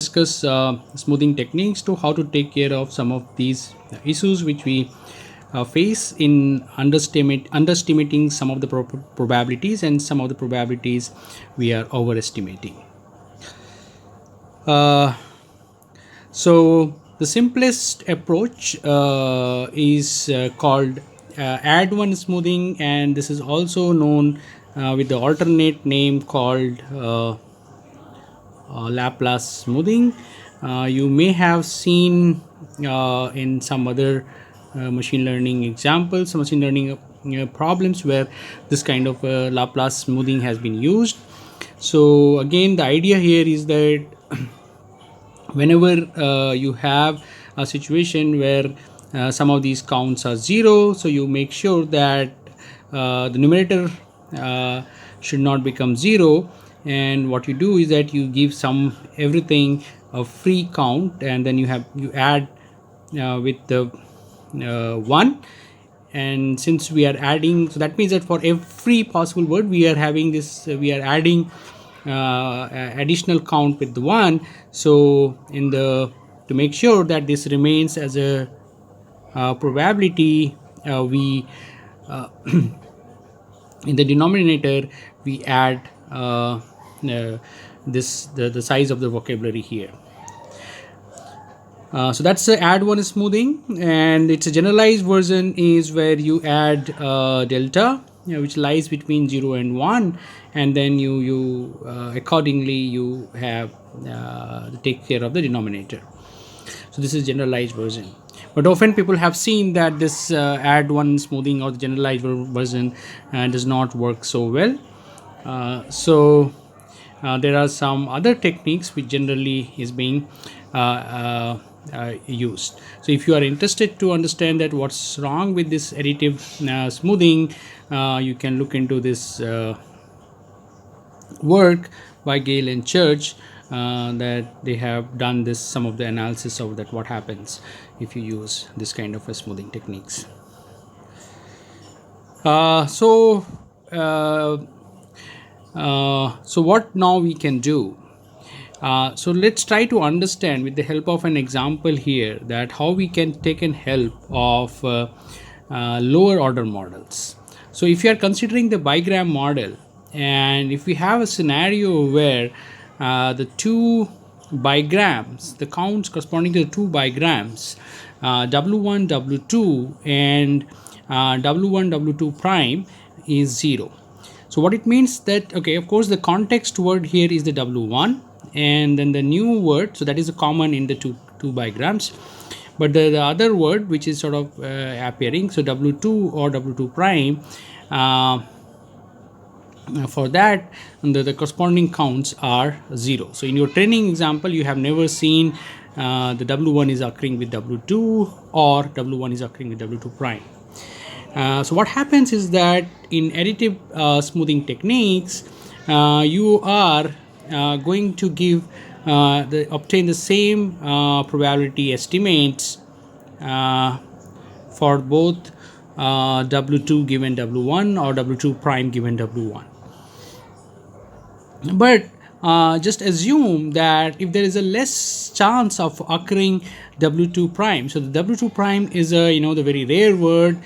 discuss smoothing techniques to how to take care of some of these issues which we face in underestimating some of the probabilities, and some of the probabilities we are overestimating. So the simplest approach is called add one smoothing, and this is also known with the alternate name called Laplace smoothing. You may have seen in some other machine learning examples, machine learning problems where this kind of Laplace smoothing has been used. So again, the idea here is that whenever you have a situation where some of these counts are 0, so you make sure that the numerator should not become 0, and what you do is that you give everything a free count, and then you add with the 1. And since we are adding, so that means that for every possible word we are having this, we are adding additional count with the 1. So to make sure that this remains as a probability, we in the denominator we add the size of the vocabulary here. So that's the add one smoothing, and it's a generalized version is where you add delta, which lies between 0 and 1, and then you accordingly you have take care of the denominator. So this is generalized version, but often people have seen that this add one smoothing or the generalized version does not work so well. So there are some other techniques which generally is being used. So if you are interested to understand that what's wrong with this additive smoothing, you can look into this work by Gale and Church, that they have done some of the analysis of that what happens if you use this kind of smoothing techniques. So what now we can do? So let's try to understand with the help of an example here that how we can take in help of lower order models. So if you are considering the bigram model, and if we have a scenario where the two bigrams, the counts corresponding to the two bigrams, W1, W2 and W1, W2 prime is 0. So what it means that, okay, of course the context word here is the W1, and then the new word, so that is a common in the two bigrams, but the other word which is sort of appearing, so W2 or W2 prime, for that the corresponding counts are 0. So in your training example you have never seen the W1 is occurring with W2 or W1 is occurring with W2 prime. So what happens is that in additive smoothing techniques, you are going to give obtain the same probability estimates for both W2 given W1 or W2 prime given W1. But just assume that if there is a less chance of occurring W2 prime, so the W2 prime is the very rare word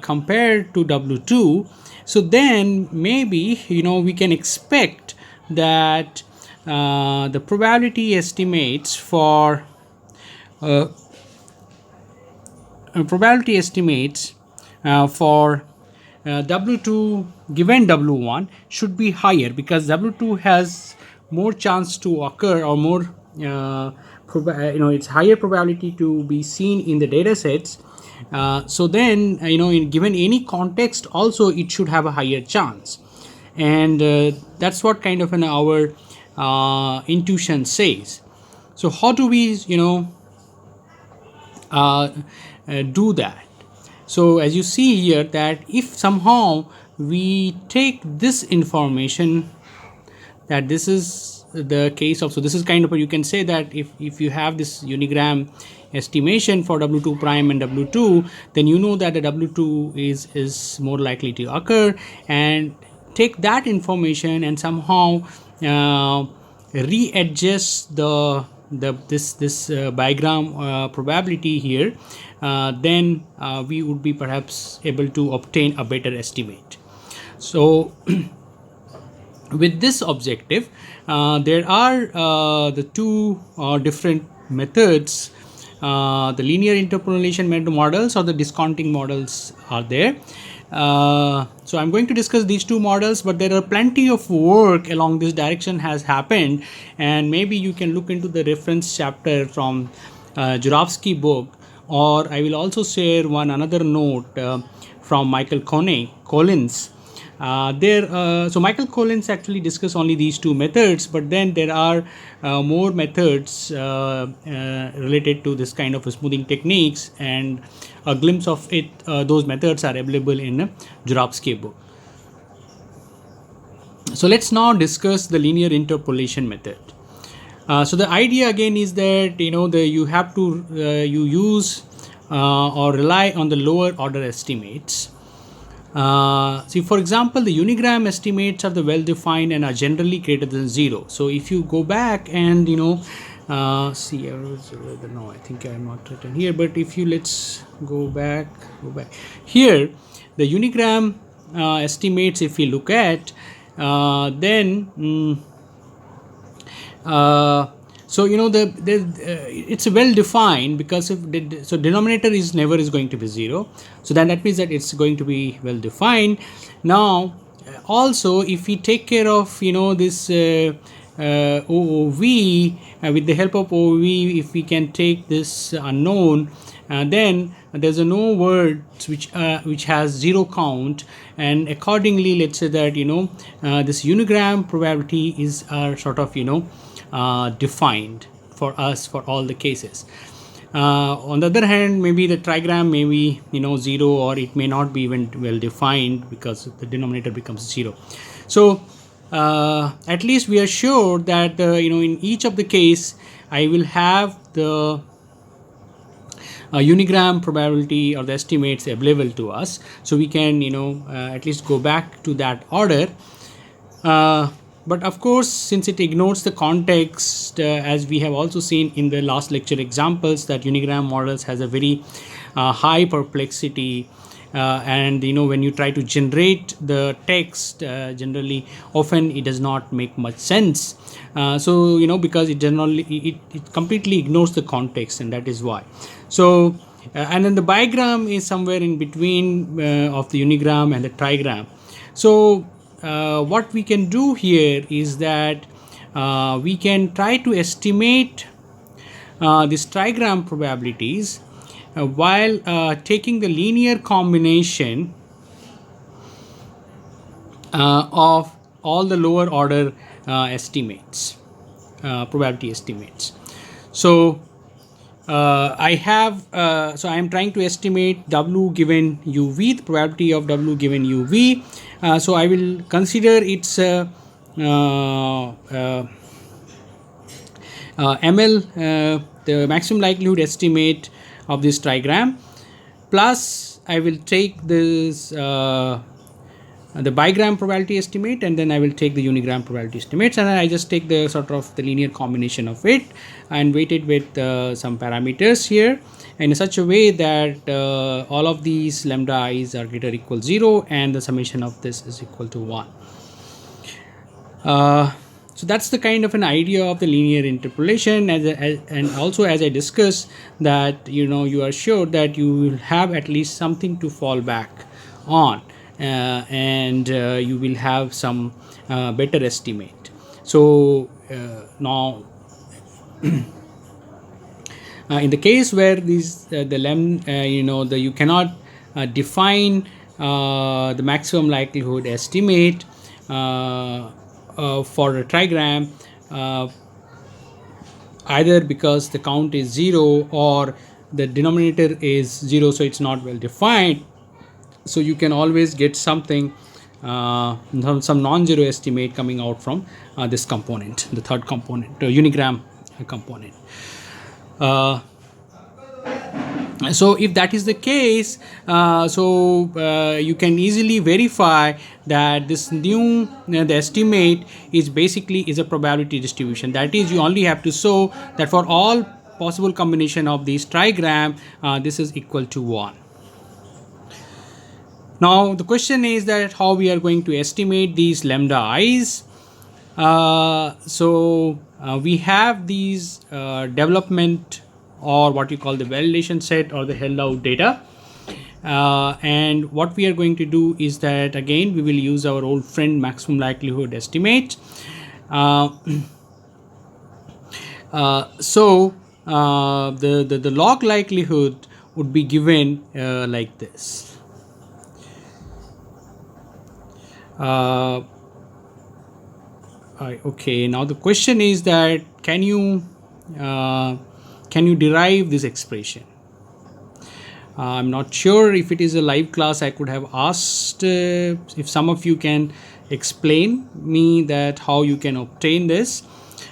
compared to W2, so then maybe we can expect that the probability estimates for W2 given W1 should be higher, because W2 has more chance to occur, or more it's higher probability to be seen in the data sets. So then in given any context also it should have a higher chance, and that's what kind of our intuition says. So how do we do that? So as you see here, that if somehow we take this information, that this is the case of, so this is kind of you can say that if you have this unigram estimation for W2 prime and W2, then you know that the W2 is more likely to occur, and take that information and somehow readjust this bigram probability here, then we would be perhaps able to obtain a better estimate. So with this objective, there are the two different methods. The linear interpolation models or the discounting models are there. So I'm going to discuss these two models, but there are plenty of work along this direction has happened, and maybe you can look into the reference chapter from Joravsky book, or I will also share another note from Michael Collins. So Michael Collins actually discussed only these two methods, but then there are more methods related to this kind of smoothing techniques, and a glimpse of it, those methods are available in Joravsky book. So let's now discuss the linear interpolation method. So the idea again is that you have to you use or rely on the lower order estimates. See, for example, the unigram estimates are the well defined and are generally greater than 0. So if you go back and no, I think I'm not written here, but if you let's go back here, the unigram estimates, if we look at, then so it's well defined, because so denominator is never going to be 0, so then that means that it's going to be well defined. Now also, if we take care of this OOV, with the help of OOV, if we can take this unknown, then there's no word which has 0 count, and accordingly let's say that this unigram probability is sort of defined for us for all the cases. On the other hand, maybe the trigram may be 0, or it may not be even well defined because the denominator becomes 0. So at least we are sure that in each of the case I will have the unigram probability or the estimates available to us, so we can at least go back to that order. But of course, since it ignores the context, as we have also seen in the last lecture examples, that unigram models has a very high perplexity, and when you try to generate the text, generally often it does not make much sense. So because it generally it completely ignores the context, and that is why. So and then the bigram is somewhere in between of the unigram and the trigram. So what we can do here is that we can try to estimate these trigram probabilities while taking the linear combination of all the lower order estimates, probability estimates. So I have so I am trying to estimate W given UV, the probability of W given UV. So I will consider its ML, the maximum likelihood estimate of this trigram, plus I will take this the bigram probability estimate, and then I will take the unigram probability estimates, and then I just take the sort of the linear combination of it and weight it with some parameters here in such a way that all of these lambda i's are greater or equal 0, and the summation of this is equal to 1. So that's the kind of an idea of the linear interpolation, and also as I discussed that you are sure that you will have at least something to fall back on, and you will have some better estimate. So now in the case where these you cannot define the maximum likelihood estimate for a trigram, either because the count is 0 or the denominator is 0, so it's not well defined. So you can always get something, some non-zero estimate coming out from this component, the third component, unigram component. So if that is the case, you can easily verify that this new the estimate is basically is a probability distribution. That is, you only have to show that for all possible combination of these trigram, this is equal to 1. Now the question is that how we are going to estimate these lambda i's. We have these development, or what you call the validation set, or the held out data, and what we are going to do is that again we will use our old friend maximum likelihood estimate. The log likelihood would be given like this. Okay, now the question is that can you derive this expression? I'm not sure if it is a live class. I could have asked if some of you can explain me that how you can obtain this,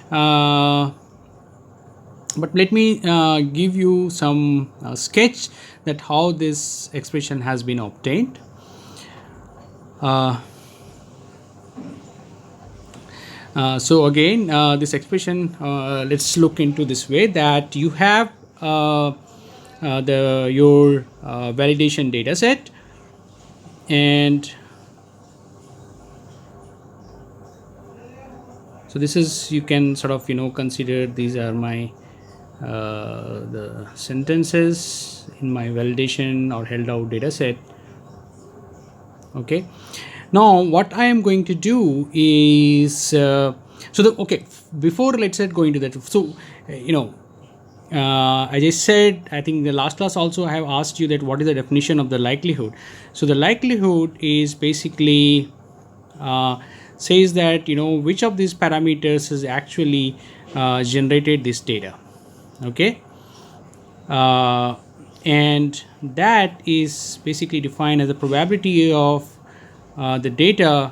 but let me give you some sketch that how this expression has been obtained. So again, this expression, let's look into this way, that you have your validation data set, and so this is, you can sort of consider these are my the sentences in my validation or held out data set. Okay, now what I am going to do is before let's say go into that. So as I said, I think the last class also I have asked you that what is the definition of the likelihood. So the likelihood is basically says that which of these parameters has actually generated this data. Okay, and that is basically defined as the probability of the data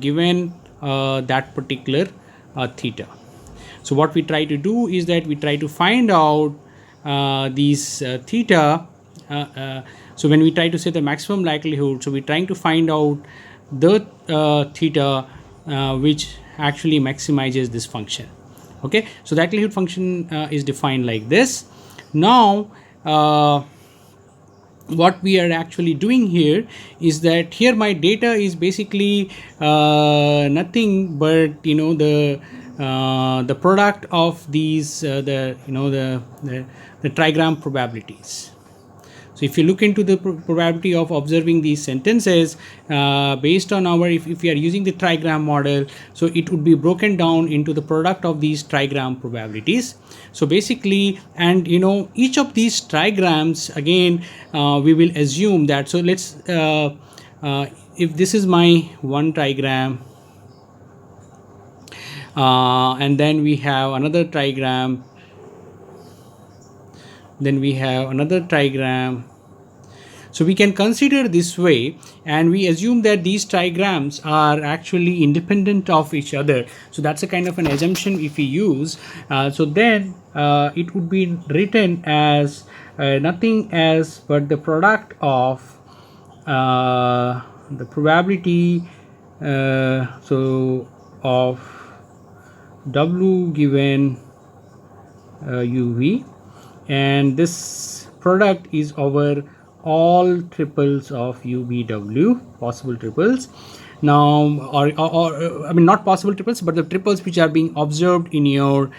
given that particular theta. So what we try to do is that we try to find out these theta. So when we try to say the maximum likelihood, so we're trying to find out the theta which actually maximizes this function. Okay, so the likelihood function is defined like this. Now what we are actually doing here is that here my data is basically nothing but the product of these the trigram probabilities. So if you look into the probability of observing these sentences based on our, if we are using the trigram model, so it would be broken down into the product of these trigram probabilities. So basically, and each of these trigrams, again we will assume that, so let's if this is my one trigram, and then we have another trigram, then we have another trigram. So we can consider this way, and we assume that these trigrams are actually independent of each other. So that's a kind of an assumption if we use. So then it would be written as nothing as but the product of the probability of W given UV, and this product is over all triples of UVW, possible triples. Now, or I mean not possible triples, but the triples which are being observed in your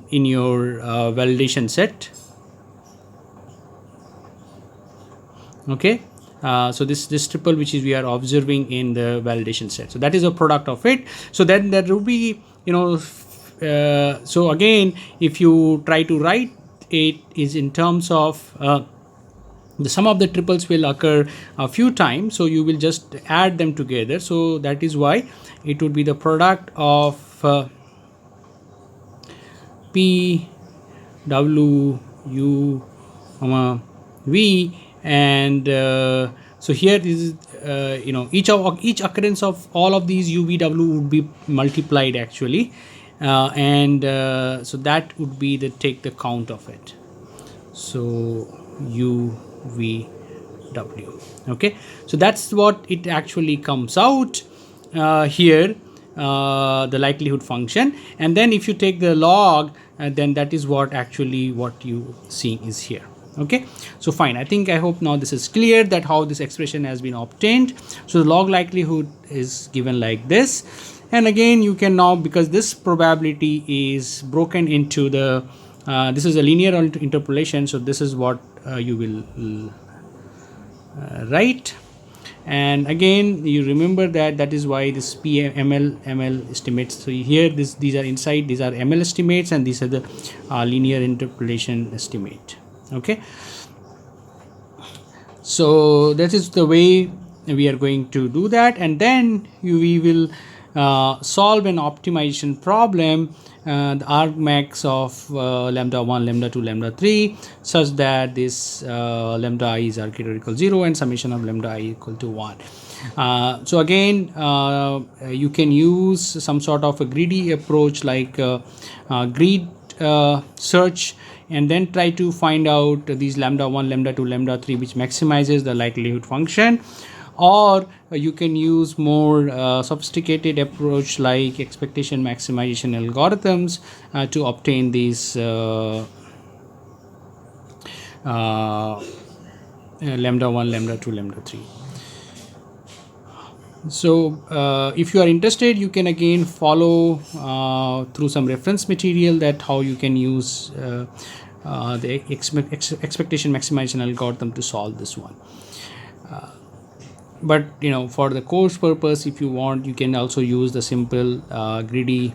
validation set. Okay, so this triple which is we are observing in the validation set, so that is a product of it. So then there will be so again, if you try to write it is in terms of the sum of the triples will occur a few times, so you will just add them together. So that is why it would be the product of P W U V, and so here is each occurrence of all of these UVW would be multiplied actually, and so that would be the take the count of it. so UVW. Okay, so that's what it actually comes out here, the likelihood function. And then if you take the log, then that is what actually what you see is here. Okay, so fine, I hope now this is clear that how this expression has been obtained. So the log likelihood is given like this, and again you can now, because this probability is broken into the this is a linear interpolation, so this is what you will write. And again you remember that that is why this PML estimates. So here these are inside, these are ML estimates, and these are the linear interpolation estimate. Okay, so that is the way we are going to do that. And then we will solve an optimization problem, the argmax of lambda 1, lambda 2, lambda 3, such that this lambda I is greater or equal 0 and summation of lambda I equal to 1. So again you can use some sort of a greedy approach, like greed search, and then try to find out these lambda 1, lambda 2, lambda 3, which maximizes the likelihood function. Or you can use more sophisticated approach like expectation maximization algorithms to obtain these lambda 1, lambda 2, lambda 3. So if you are interested, you can again follow through some reference material that how you can use the expectation maximization algorithm to solve this one. But for the course purpose, if you want, you can also use the simple greedy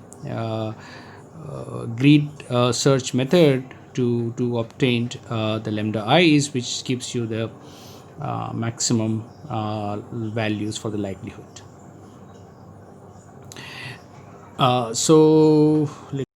greed search method to obtain the lambda i's, which gives you the maximum values for the likelihood. So